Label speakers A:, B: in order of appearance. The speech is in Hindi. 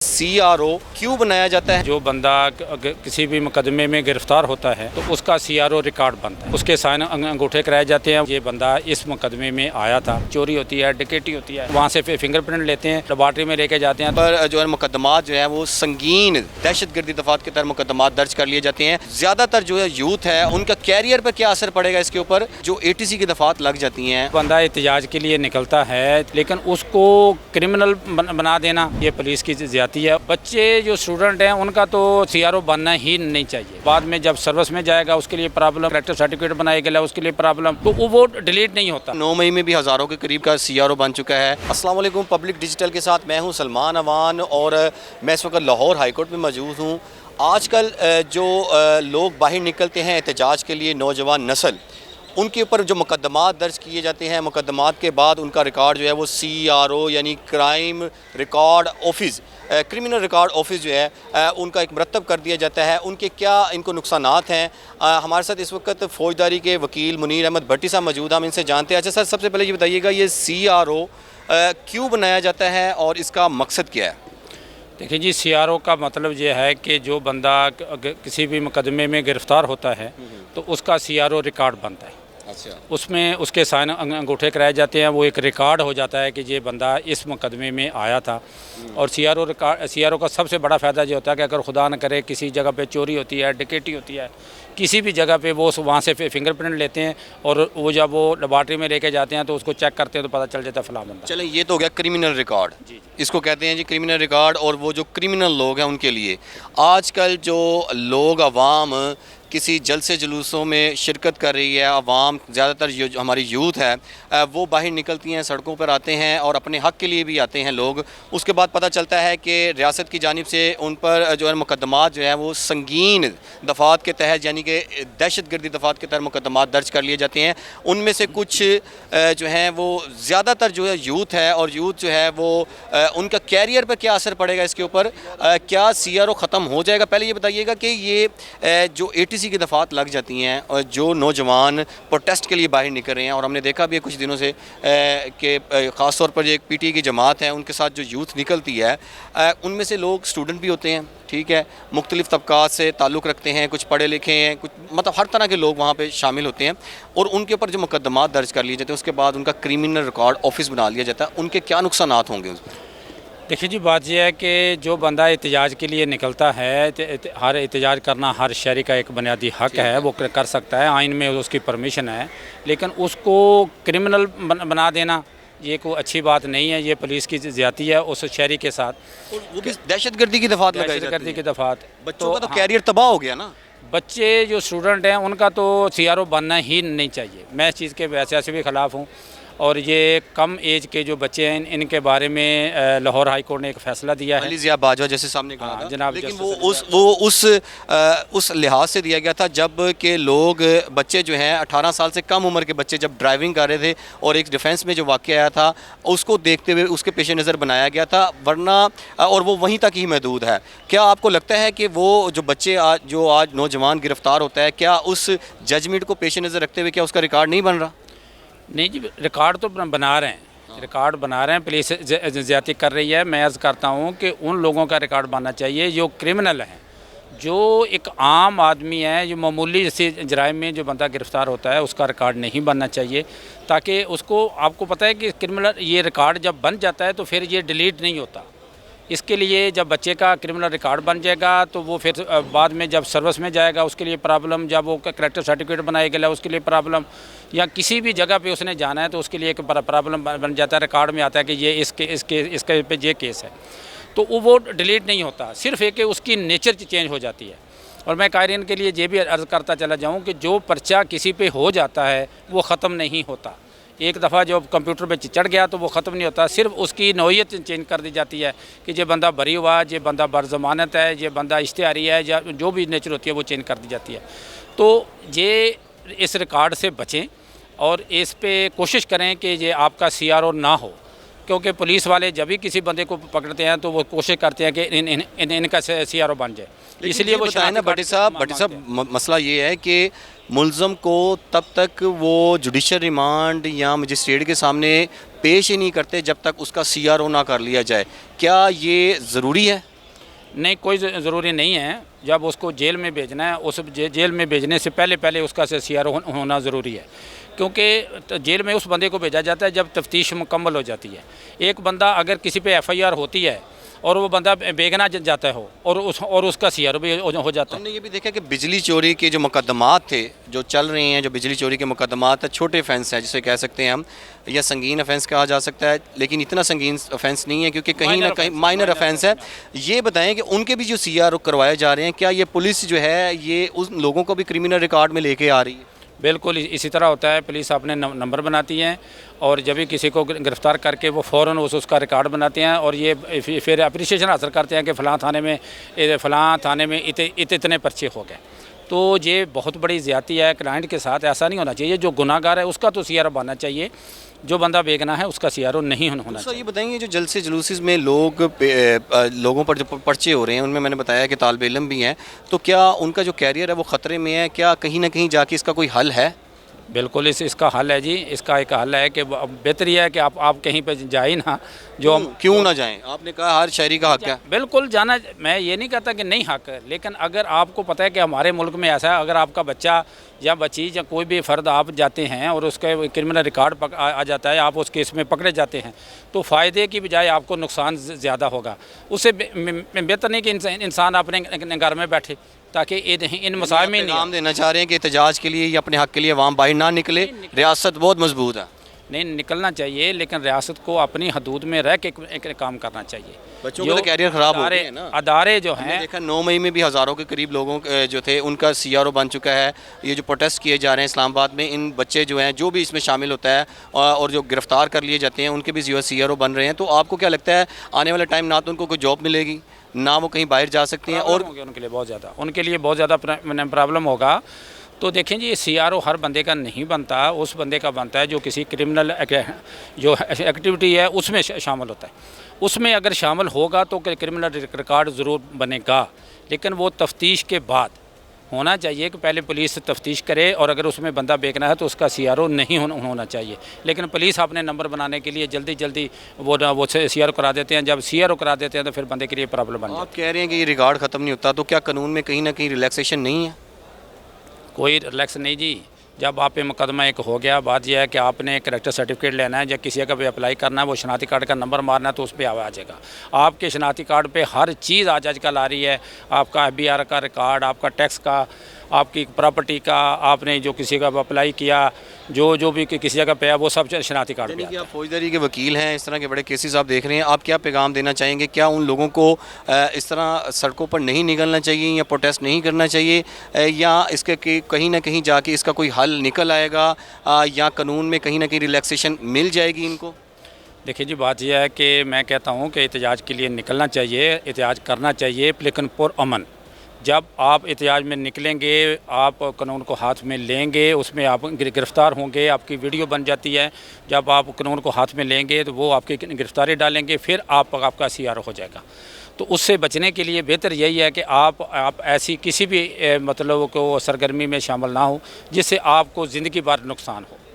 A: CRO क्यों बनाया जाता है?
B: जो बंदा किसी भी मुकदमे में गिरफ्तार होता है तो उसका CRO रिकॉर्ड बनता है, उसके साइन अंगूठे कराए जाते हैं। ये बंदा इस मुकदमे में आया था, चोरी होती है, डकैती होती है, वहाँ से फिंगरप्रिंट लेते हैं, लेबॉर्ट्री में लेके जाते हैं।
A: पर जो है मुकदमात जो है वो संगीन दहशतगर्दी दफात के तहत मुकदमात दर्ज कर लिए जाते हैं। ज़्यादातर जो है यूथ है उनका कैरियर पर क्या असर पड़ेगा इसके ऊपर, जो ATC की दफात लग जाती हैं।
B: बंदा एहतजाज के लिए निकलता है लेकिन उसको क्रिमिनल बना देना ये पुलिस की ज्यादती है। बच्चे जो स्टूडेंट हैं उनका तो CRO बनना ही नहीं चाहिए। बाद में जब सर्विस में जाएगा उसके लिए प्रॉब्लम, करेक्टर सर्टिफिकेट बनाएगा उसके लिए प्रॉब्लम, तो वो डिलीट नहीं होता।
A: 9 मई में भी हज़ारों के करीब का CRO बन चुका है। अस्सलाम वालेकुम, पब्लिक डिजिटल के साथ मैं हूं सलमान अवान और मैं इस वक्त लाहौर हाई कोर्ट में मौजूद हूं। आजकल जो लोग बाहर निकलते हैं एहतजाज के लिए, नौजवान नस्ल, उनके ऊपर जो मुकदमात दर्ज किए जाते हैं, मुकदमात के बाद उनका रिकॉर्ड जो है वो CRO यानी crime record office, criminal record office जो है उनका एक मरतब कर दिया जाता है। उनके क्या इनको नुकसानात हैं। हमारे साथ इस वक्त फ़ौजदारी के वकील मुनीर अहमद भट्टी साहब मौजूद, हम इनसे जानते हैं। अच्छा सर, सबसे पहले ये बताइएगा ये CRO क्यों बनाया जाता है और इसका मकसद क्या है?
B: देखिए जी, CRO का मतलब ये है कि जो बंदा किसी भी मुकदमे में गिरफ्तार होता है तो उसका CRO रिकॉर्ड बनता है।
A: अच्छा।
B: उसमें उसके साइन अंगूठे कराए जाते हैं, वो एक रिकॉर्ड हो जाता है कि ये बंदा इस मुकदमे में आया था। और CRO का सबसे बड़ा फ़ायदा ये होता है कि अगर खुदा न करे किसी जगह पे चोरी होती है, डकैती होती है, किसी भी जगह पे वो वहाँ से फिंगरप्रिंट लेते हैं और वो जब वो लेबॉर्ट्री में लेके जाते हैं तो उसको चेक करते हैं तो पता चल जाता है फलां बंदा।
A: चलें, ये तो हो गया क्रिमिनल रिकॉर्ड, इसको कहते हैं जी क्रिमिनल रिकॉर्ड। और वो जो क्रिमिनल लोग हैं उनके लिए आजकल जो लोग अवाम किसी जलसे जुलूसों में शिरकत कर रही है, अवाम ज़्यादातर जो हमारी यूथ है वो बाहर निकलती हैं, सड़कों पर आते हैं और अपने हक़ के लिए भी आते हैं लोग। उसके बाद पता चलता है कि रियासत की जानिब से उन पर जो है मुकदमात जो है वो संगीन दफात के तहत यानी कि दहशतगर्दी दफात के तहत मुकदमात दर्ज कर लिए जाते हैं। उनमें से कुछ जो हैं वो ज़्यादातर जो है यूथ है, और यूथ जो है वो उनका कैरियर पर क्या असर पड़ेगा इसके ऊपर, क्या CRO ख़त्म हो जाएगा? पहले ये बताइएगा कि ये जो ATC की दफात लग जाती हैं और जो नौजवान प्रोटेस्ट के लिए बाहर निकल रहे हैं, और हमने देखा भी है कुछ दिनों से कि ख़ास तौर पर जो एक PTI की जमात है उनके साथ जो यूथ निकलती है उनमें से लोग स्टूडेंट भी होते हैं, ठीक है, मुख्तलिफ़ तबकात से ताल्लुक़ रखते हैं, कुछ पढ़े लिखे हैं, कुछ मतलब हर तरह के लोग वहाँ पे शामिल होते हैं। और उनके ऊपर जो मुकदमात दर्ज कर लिए जाते हैं उसके बाद उनका क्रिमिनल रिकॉर्ड ऑफिस बना लिया जाता है। उनके क्या नुकसानात होंगे?
B: देखिए जी, बात यह है कि जो बंदा एहतजाज के लिए निकलता है, हर एहतजाज करना हर शहरी का एक बुनियादी हक़ है, वो कर सकता है, आइन में उसकी परमिशन है। लेकिन उसको क्रिमिनल बना देना ये कोई अच्छी बात नहीं है, ये पुलिस की ज़्यादती है उस शहरी के साथ।
A: वो भी दहशतगर्दी की दफात लगाई जाती है।
B: दहशतगर्दी की दफात,
A: बच्चों का तो कैरियर तबाह हो गया ना।
B: बच्चे जो स्टूडेंट हैं उनका तो CRO बनना ही नहीं चाहिए। मैं इस चीज़ के वैसे से भी ख़िलाफ़ हूँ। और ये कम एज के जो बच्चे हैं इनके बारे में लाहौर हाई कोर्ट ने एक फ़ैसला दिया है।
A: अली ज़िया बाजवा जैसे सामने कहा था,
B: जनाब,
A: लेकिन वो उस लिहाज से दिया गया था जब के लोग बच्चे जो हैं 18 साल से कम उम्र के बच्चे जब ड्राइविंग कर रहे थे और एक डिफेंस में जो वाक़या आया था उसको देखते हुए उसके पेश नज़र बनाया गया था, वरना और वो वहीं तक ही महदूद है। क्या आपको लगता है कि वो जो बच्चे आज नौजवान गिरफ़्तार होता है, क्या उस जजमेंट को पेश नज़र रखते हुए क्या उसका रिकॉर्ड नहीं बन रहा?
B: नहीं जी, रिकॉर्ड तो बना रहे हैं, रिकॉर्ड बना रहे हैं, पुलिस ज़्यादती कर रही है। मैं अर्ज़ करता हूँ कि उन लोगों का रिकॉर्ड बनना चाहिए जो क्रिमिनल हैं। जो एक आम आदमी है, जो मामूली जैसे जराइम में जो बंदा गिरफ़्तार होता है उसका रिकॉर्ड नहीं बनना चाहिए, ताकि उसको, आपको पता है कि क्रिमिनल ये रिकॉर्ड जब बन जाता है तो फिर ये डिलीट नहीं होता। इसके लिए जब बच्चे का क्रिमिनल रिकॉर्ड बन जाएगा तो वो फिर बाद में जब सर्विस में जाएगा उसके लिए प्रॉब्लम, जब वो करेक्टर सर्टिफिकेट बनाएगा उसके लिए प्रॉब्लम, या किसी भी जगह पे उसने जाना है तो उसके लिए एक प्रॉब्लम बन जाता है। रिकॉर्ड में आता है कि ये इसके पे ये केस है, तो वो डिलीट नहीं होता, सिर्फ एक उसकी नेचर चेंज हो जाती है। और मैं कायरीन के लिए ये भी अर्ज़ करता चला जाऊँ कि जो पर्चा किसी पे हो जाता है वो ख़त्म नहीं होता। एक दफ़ा जो कंप्यूटर पे चढ़ गया तो वो ख़त्म नहीं होता, सिर्फ उसकी नौइयत चेंज कर दी जाती है कि ये बंदा बरी हुआ, ये बंदा बरज़मानत है, ये बंदा इश्तिहारी है, या जो भी नेचर होती है वो चेंज कर दी जाती है। तो ये इस रिकॉर्ड से बचें और इस पे कोशिश करें कि ये आपका CRO ना हो, क्योंकि पुलिस वाले जब भी किसी बंदे को पकड़ते हैं तो वो कोशिश करते हैं कि इनका CRO बन जाए। इसलिए वो
A: बताए ना भट्टी साहब, मसला ये है कि मुल्ज़म को तब तक वो जुडिशल रिमांड या मजिस्ट्रेट के सामने पेश ही नहीं करते जब तक उसका CRO ना कर लिया जाए। क्या ये ज़रूरी है?
B: नहीं, कोई ज़रूरी नहीं है। जब उसको जेल में भेजना है, उस जेल में भेजने से पहले उसका CR होना ज़रूरी है, क्योंकि जेल में उस बंदे को भेजा जाता है जब तफ्तीश मुकम्मल हो जाती है। एक बंदा अगर किसी पे FIR होती है और वो बंदा बेगना जाता हो और उसका CR भी हो जाता है।
A: हमने ये भी देखा कि बिजली चोरी के जो मुकदमात थे जो चल रहे हैं, जो बिजली चोरी के मुकदमात है, छोटे ऑफेंस हैं जिसे कह सकते हैं हम, या संगीन ऑफेंस कहा जा सकता है, लेकिन इतना संगीन ऑफेंस नहीं है क्योंकि कहीं ना कहीं माइनर ऑफेंस है। ये बताएं कि उनके भी जो CR करवाए जा रहे हैं, क्या ये पुलिस जो है ये उन लोगों को भी क्रिमिनल रिकॉर्ड में लेके आ रही है?
B: बिल्कुल इसी तरह होता है। पुलिस अपने नंबर बनाती है और जब भी किसी को गिरफ़्तार करके वो फ़ौरन उसका रिकॉर्ड बनाते हैं और ये फिर अप्रिसिएशन हासिल करते हैं कि फ़लाँ थाने में इतने पर्चे हो गए। तो ये बहुत बड़ी ज़्यादती है क्लाइंट के साथ। ऐसा नहीं होना चाहिए। जो गुनाहगार है उसका तो CR बनना चाहिए, जो बंदा बेगना है उसका CR नहीं होना चाहिए।
A: ये बताएंगे जो जलसे जुलूस में लोगों पर जो पर्चे हो रहे हैं, उनमें मैंने बताया कि तालिब इल्म भी हैं, तो क्या उनका जो कैरियर है वो ख़तरे में है? क्या कहीं ना कहीं जाके इसका कोई हल है?
B: बिल्कुल इसका हल है जी। इसका एक हल है कि बेहतरी है कि आप कहीं पर जाए ना। जो
A: क्यों ना जाएं? आपने कहा हर शहरी का हक है।
B: बिल्कुल जाना, मैं ये नहीं कहता कि नहीं हक है, लेकिन अगर आपको पता है कि हमारे मुल्क में ऐसा है, अगर आपका बच्चा या बच्ची या कोई भी फ़र्द आप जाते हैं और उसका क्रिमिनल रिकॉर्ड आ जाता है, आप उस केस में पकड़े जाते हैं, तो फ़ायदे की बजाय आपको नुकसान ज़्यादा होगा। उससे बेहतर नहीं कि इंसान अपने घर में बैठे, ताकि इन मसाइल में
A: नहीं देना चाह रहे हैं कि एहतजाज के लिए या अपने हक के लिए अवाम बाहर ना निकले। रियासत बहुत मजबूत है।
B: नहीं निकलना चाहिए, लेकिन रियासत को अपनी हदूद में रह के काम करना चाहिए।
A: बच्चों का तो कैरियर ख़राब हो गए हैं ना।
B: अदारे जो हैं,
A: देखा 9 मई में भी हज़ारों के करीब लोगों जो थे उनका CRO बन चुका है। ये जो प्रोटेस्ट किए जा रहे हैं इस्लामाबाद में, इन बच्चे जो हैं जो भी इसमें शामिल होता है और जो गिरफ़्तार कर लिए जाते हैं उनके भी CRO बन रहे हैं। तो आपको क्या लगता है आने वाले टाइम ना तो उनको कोई जॉब मिलेगी, ना वो कहीं बाहर जा सकते हैं, और
B: उनके लिए बहुत ज़्यादा प्रॉब्लम होगा। तो देखें जी, CRO हर बंदे का नहीं बनता, उस बंदे का बनता है जो किसी क्रिमिनल जो एक्टिविटी है उसमें शामिल होता है। उसमें अगर शामिल होगा तो क्रिमिनल रिकॉर्ड ज़रूर बनेगा, लेकिन वो तफ्तीश के बाद होना चाहिए कि पहले पुलिस तफ्तीश करे, और अगर उसमें बंदा बेचना है तो उसका CRO नहीं होना चाहिए। लेकिन पुलिस अपने नंबर बनाने के लिए जल्दी वो CRO करा देते हैं। जब CRO करा देते हैं तो फिर बंदे के लिए प्रॉब्लम बन जाती है।
A: आप कह रहे हैं कि ये रिकॉर्ड ख़त्म नहीं होता, तो क्या कानून में कहीं ना कहीं रिलैक्सेशन नहीं है?
B: कोई रिलैक्स नहीं जी। जब आप पे मुकदमा एक हो गया, बात यह है कि आपने कैरेक्टर सर्टिफिकेट लेना है या किसी का भी अप्लाई करना है, वो शनाख्ती कार्ड का नंबर मारना है तो उस पर आ जाएगा। आपके शनाख्ती कार्ड पे हर चीज़ आजकल आ रही है। आपका FBR का रिकॉर्ड, आपका टैक्स का, आपकी प्रॉपर्टी का, आपने जो किसी का अप्लाई किया, जो भी किसी जगह पे है, वो सब शनाख्ती कार्ड पे।
A: आप फौजदारी के वकील हैं, इस तरह के बड़े केसेस आप देख रहे हैं, आप क्या पैगाम देना चाहेंगे? क्या उन लोगों को इस तरह सड़कों पर नहीं निकलना चाहिए या प्रोटेस्ट नहीं करना चाहिए, या इसके कहीं ना कहीं जाके इसका कोई हल निकल आएगा, या कानून में कहीं ना कहीं रिलैक्सेशन मिल जाएगी इनको?
B: देखिए जी, बात यह है कि मैं कहता हूँ कि एहतजाज के लिए निकलना चाहिए, एहतजाज करना चाहिए, लेकिन पुरअमन। जब आप एहतजाज में निकलेंगे, आप कानून को हाथ में लेंगे, उसमें आप गिरफ़्तार होंगे, आपकी वीडियो बन जाती है। जब आप कानून को हाथ में लेंगे तो वो आपकी गिरफ़्तारी डालेंगे, फिर आपका CRO हो जाएगा। तो उससे बचने के लिए बेहतर यही है कि आप ऐसी किसी भी मतलब को सरगर्मी में शामिल ना हो जिससे आपको ज़िंदगी भर नुकसान हो।